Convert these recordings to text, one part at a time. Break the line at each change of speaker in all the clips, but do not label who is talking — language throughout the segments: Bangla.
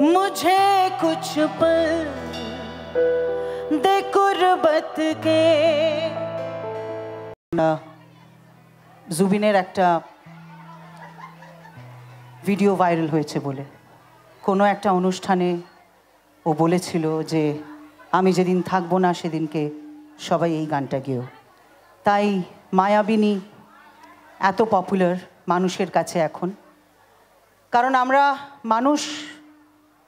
मुझे कुछ पल दे कुर्बत के। জুবিনের একটা ভিডিও ভাইরাল হয়েছে বলে কোনো একটা অনুষ্ঠানে ও বলেছিল যে আমি যেদিন থাকবো না সেদিনকে সবাই এই গানটা গেও। তাই মায়াবিনী এত পপুলার মানুষের কাছে এখন, কারণ আমরা মানুষ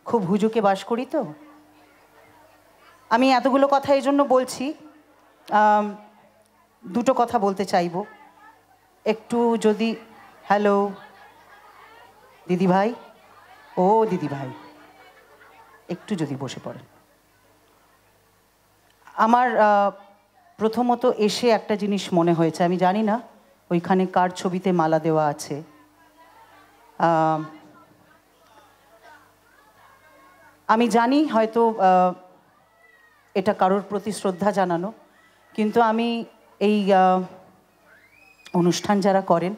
খুব হুজুকে বাস করি। তো আমি এতগুলো কথা এই জন্য বলছি, দুটো কথা বলতে চাইব। একটু যদি হ্যালো দিদি ভাই, ও দিদি ভাই একটু যদি বসে পড়েন। আমার প্রথমত এসে একটা জিনিস মনে হয়েছে, আমি জানি না ওইখানে কার ছবিতে মালা দেওয়া আছে। আমি জানি হয়তো এটা কারোর প্রতি শ্রদ্ধা জানানো, কিন্তু আমি এই অনুষ্ঠান যারা করেন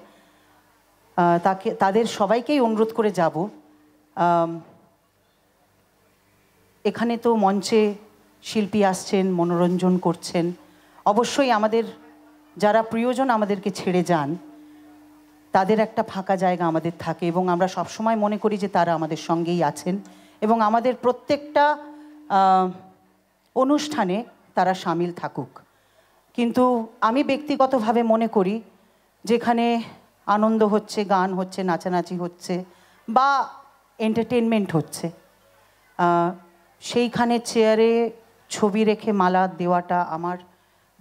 তাদের সবাইকেই অনুরোধ করে যাব। এখানে তো মঞ্চে শিল্পী আসছেন, মনোরঞ্জন করছেন, অবশ্যই আমাদের যারা প্রিয়জন আমাদেরকে ছেড়ে যান তাদের একটা ফাঁকা জায়গা আমাদের থাকে, এবং আমরা সবসময় মনে করি যে তারা আমাদের সঙ্গেই আছেন এবং আমাদের প্রত্যেকটা অনুষ্ঠানে তারা সামিল থাকুক। কিন্তু আমি ব্যক্তিগতভাবে মনে করি যেখানে আনন্দ হচ্ছে, গান হচ্ছে, নাচানাচি হচ্ছে বা এন্টারটেনমেন্ট হচ্ছে, সেইখানে চেয়ারে ছবি রেখে মালা দেওয়াটা আমার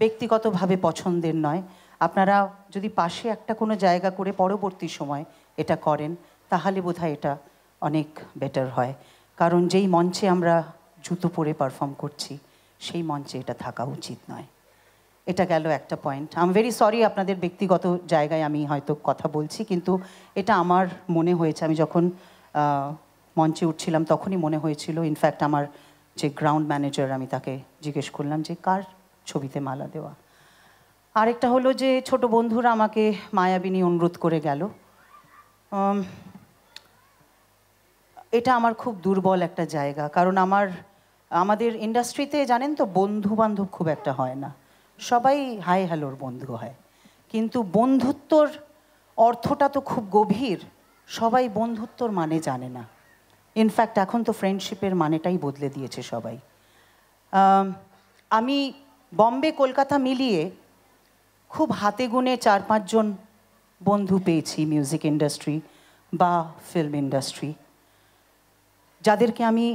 ব্যক্তিগতভাবে পছন্দের নয়। আপনারা যদি পাশে একটা কোনো জায়গা করে পরবর্তী সময় এটা করেন তাহলে বোধহয় এটা অনেক বেটার হয়, কারণ যেই মঞ্চে আমরা জুতো পরে পারফর্ম করছি সেই মঞ্চে এটা থাকা উচিত নয়। এটা গেল একটা point. I am very sorry আপনাদের ব্যক্তিগত জায়গায় আমি হয়তো কথা বলছি, কিন্তু এটা আমার মনে হয়েছে। আমি যখন মঞ্চে উঠছিলাম তখনই মনে হয়েছিল। ইনফ্যাক্ট আমার যে গ্রাউন্ড ম্যানেজার, আমি তাকে জিজ্ঞেস করলাম যে কার ছবিতে মালা দেওয়া। আরেকটা হলো যে ছোট বন্ধুরা আমাকে মায়াবিনী অনুরোধ করে গেল। এটা আমার খুব দুর্বল একটা জায়গা, কারণ আমাদের ইন্ডাস্ট্রিতে জানেন তো বন্ধু বান্ধব খুব একটা হয় না, সবাই হাই হ্যালোর বন্ধু হয়, কিন্তু বন্ধুত্বর অর্থটা তো খুব গভীর, সবাই বন্ধুত্বর মানে জানে না। ইনফ্যাক্ট এখন তো ফ্রেন্ডশিপের মানেটাই বদলে দিয়েছে সবাই। আমি বম্বে কলকাতা মিলিয়ে খুব হাতে গুনে 4-5 জন বন্ধু পেয়েছি মিউজিক ইন্ডাস্ট্রি বা ফিল্ম ইন্ডাস্ট্রি, যাদেরকে আমি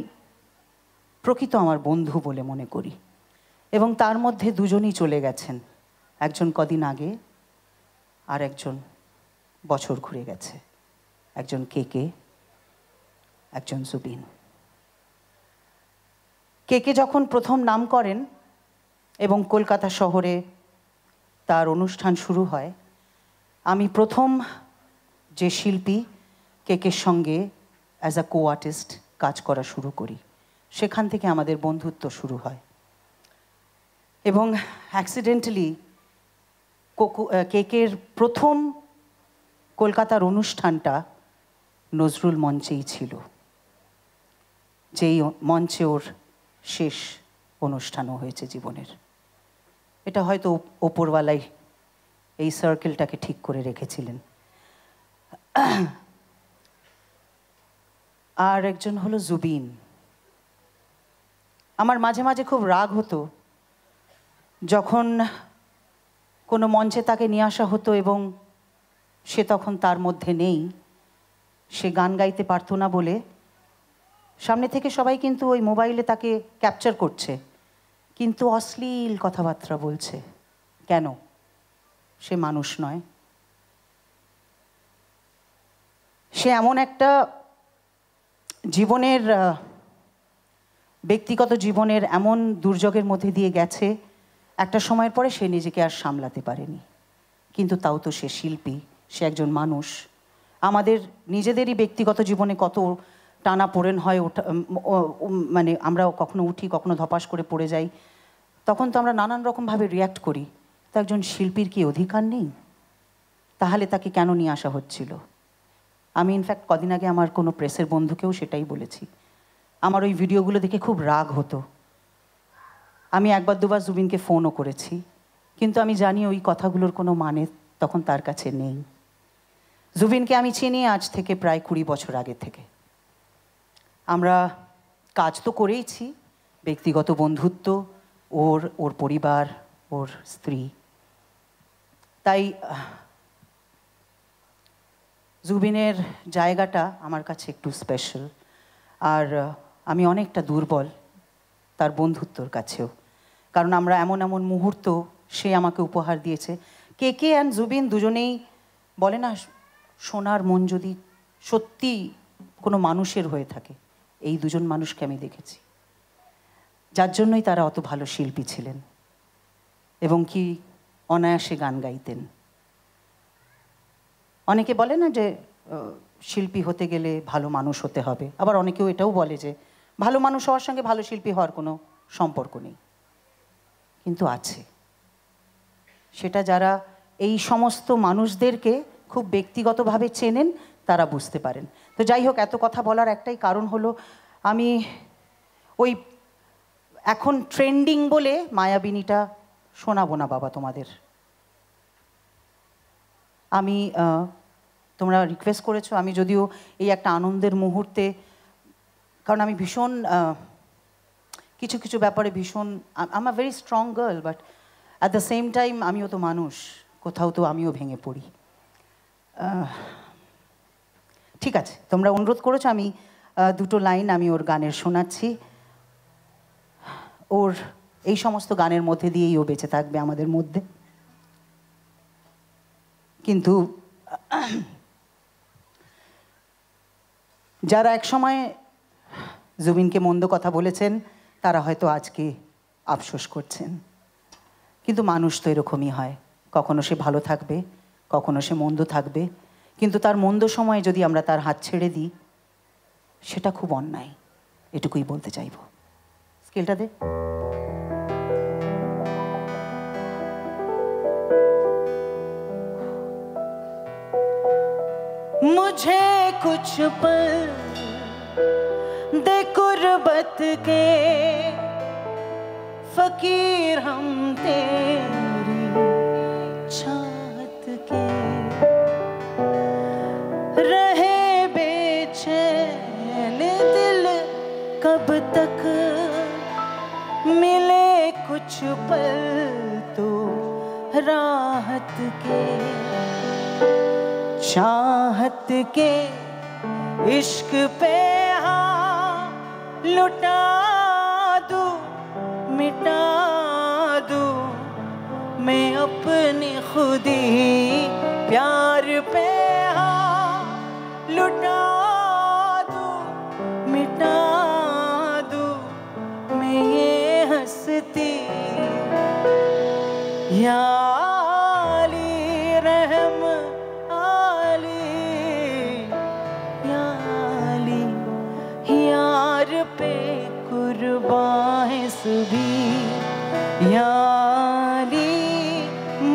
প্রকৃত আমার বন্ধু বলে মনে করি, এবং তার মধ্যে দুজনই চলে গেছেন। একজন কদিন আগে, আর একজন বছর ঘুরে গেছে। একজন কেকে, একজন জুবিন। কেকে যখন প্রথম নাম করেন এবং কলকাতা শহরে তার অনুষ্ঠান শুরু হয়, আমি প্রথম যে শিল্পী কেকের সঙ্গে অ্যাজ আ কো আর্টিস্ট কাজ করা শুরু করি, সেখান থেকে আমাদের বন্ধুত্ব শুরু হয়। এবং অ্যাক্সিডেন্টালি কেকের প্রথম কলকাতার অনুষ্ঠানটা নজরুল মঞ্চেই ছিল, যেই মঞ্চে ওর শেষ অনুষ্ঠানও হয়েছে জীবনের। এটা হয়তো ওপরওয়ালাই এই সার্কেলটাকে ঠিক করে রেখেছিলেন। আর একজন হলো জুবিন। আমার মাঝে মাঝে খুব রাগ হতো যখন কোনো মঞ্চে তাকে নিয়ে আসা হতো এবং সে তখন তার মধ্যে নেই, সে গান গাইতে পারতো না বলে সামনে থেকে সবাই কিন্তু ওই মোবাইলে তাকে ক্যাপচার করছে, কিন্তু অশ্লীল কথাবার্তা বলছে। কেন? সে মানুষ নয়? সে এমন একটা জীবনের, ব্যক্তিগত জীবনের এমন দুর্যোগের মধ্যে দিয়ে গেছে, একটা সময়ের পরে সে নিজেকে আর সামলাতে পারেনি। কিন্তু তাও তো সে শিল্পী, সে একজন মানুষ। আমাদের নিজেদেরই ব্যক্তিগত জীবনে কত টানা পোড়েন হয়, মানে আমরা কখনো উঠি, কখনো ধপাস করে পড়ে যাই, তখন তো আমরা নানান রকমভাবে রিয়্যাক্ট করি। তো একজন শিল্পীর কি অধিকার নেই? তাহলে তাকে কেন নিয়ে আসা হচ্ছিল? আমি ইনফ্যাক্ট কদিন আগে আমার কোনো প্রেসের বন্ধুকেও সেটাই বলেছি আমার ওই ভিডিওগুলো দেখে খুব রাগ হতো। আমি একবার দুবার জুবিনকে ফোনও করেছি, কিন্তু আমি জানি ওই কথাগুলোর কোনো মানে তখন তার কাছে নেই। জুবিনকে আমি চিনি আজ থেকে প্রায় 20 বছর আগে থেকে। আমরা কাজ তো করেইছি, ব্যক্তিগত বন্ধুত্ব, ওর পরিবার, ওর স্ত্রী। তাই জুবিনের জায়গাটা আমার কাছে একটু স্পেশাল। আর আমি অনেকটা দুর্বল তার বন্ধুত্বর কাছেও, কারণ আমরা এমন এমন মুহূর্ত সে আমাকে উপহার দিয়েছে। কে অ্যান্ড জুবিন দুজনেই বলে না, সোনার মন যদি সত্যি কোনো মানুষের হয়ে থাকে, এই দুজন মানুষকে আমি দেখেছি, যার জন্যই তারা অত ভালো শিল্পী ছিলেন এবং কি অনায়াসে গান গাইতেন। অনেকে বলে না যে শিল্পী হতে গেলে ভালো মানুষ হতে হবে, আবার অনেকেও এটাও বলে যে ভালো মানুষ হওয়ার সঙ্গে ভালো শিল্পী হওয়ার কোনো সম্পর্ক নেই, কিন্তু আছে। সেটা যারা এই সমস্ত মানুষদেরকে খুব ব্যক্তিগতভাবে চেনেন তারা বুঝতে পারেন। তো যাই হোক, এত কথা বলার একটাই কারণ হলো, আমি ওই এখন ট্রেন্ডিং বলে মায়াবিনীটা শোনাবো না বাবা তোমাদের। আমি তোমরা রিকোয়েস্ট করেছো, আমি যদিও এই একটা আনন্দের মুহূর্তে, কারণ আমি ভীষণ কিছু কিছু ব্যাপারে ভীষণ, I am a very strong girl, but at the same time আমিও তো মানুষ, কোথাও তো আমিও ভেঙে পড়ি। ঠিক আছে, তোমরা অনুরোধ করেছো, আমি দুটো লাইন আমি ওর গানের শোনাচ্ছি। ওর এই সমস্ত গানের মধ্যে দিয়েই ও বেঁচে থাকবে আমাদের মধ্যে। কিন্তু যারা একসময় জুবিনকে মন্দ কথা বলেছেন তারা হয়তো আজকে আফসোস করছেন, কিন্তু মানুষ তো এরকমই হয়, কখনো সে ভালো থাকবে, কখনো সে মন্দ থাকবে, কিন্তু তার মন্দ সময়ে যদি আমরা তার হাত ছেড়ে দিই সেটা খুব অন্যায়, এটুকুই বলতে চাইব। স্কেলটা দে। मुझे कुछ पल दे कुर्बत के, फकीर हम तेरी चाहत के, रहे बेचैन दिल कब तक, मिले कुछ पल तो राहत के, चाहत के इश्क पे हाँ लुटा दूं, मिटा दूं मैं अपनी खुदी, प्यार पे हाँ लुटा दूं, मिटा दूं मैं ये हंसती, या पे कुर्बान सभी, या अली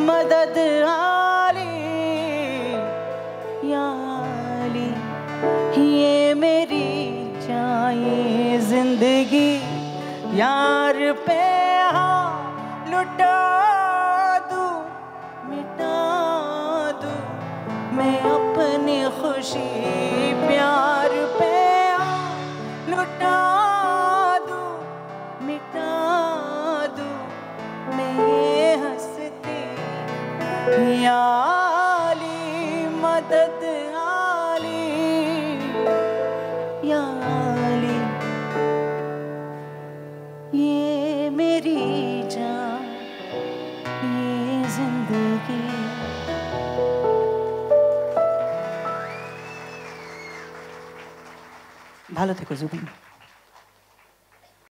मदद आली, या अली ये मेरी जाए जिंदगी, यार पे हाँ लुटा दूं, मिटा दूं मैं अपनी खुशी, प्यार पे लुटा दूं, मिटा दूं मैं ये हंसती, या अली मदद आली, या अली ये मेरी जान ये जिंदगी। ভালো থেকো জুবিন।